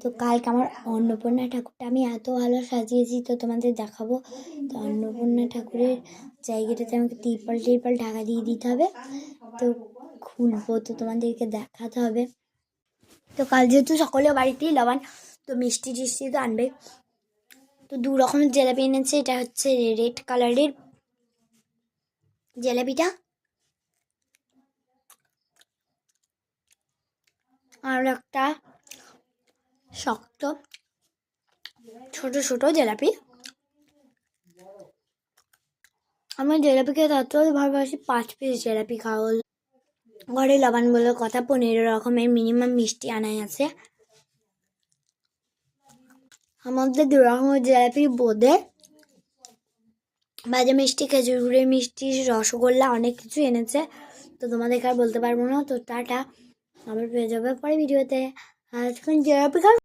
তো কালকে আমার অন্নপূর্ণা ঠাকুরটা আমি এত ভালো সাজিয়েছি, তো তোমাদের দেখাবো। তো অন্নপূর্ণা ঠাকুরের জায়গাটাতে আমাকে তিরপল ঢাকা দিয়ে দিতে হবে। তো খুলবো, তো তোমাদেরকে দেখাতে হবে। তো কাল যেহেতু সকলে বাড়িতেই লবণ, তো মিষ্টি টিষ্টি তো আনবে। তো 2 রকমের জিলাপি এনেছে। এটা হচ্ছে রেড কালারের জিলাপিটা, আর একটা শক্ত ছোট ছোট জিলাপি। আমি জিলাপি খেতে এত ভালোবাসি, 5 পিস জিলাপি খাওয়া। ঘরে লবণ বলে কথা, 15 রকমের মিনিমাম মিষ্টি আনাই আছে। আমাদের 2 রকমের জিলাপি, বোঁদে, ভাজা মিষ্টি, খেজুর গুড়ের মিষ্টি, রসগোল্লা, অনেক কিছু এনেছে। তো তোমাদেরকে আর বলতে পারবো না। তো টাটা, আবার পেয়ে যাবে পরে ভিডিওতে। আর এখন জিলাপি খাও।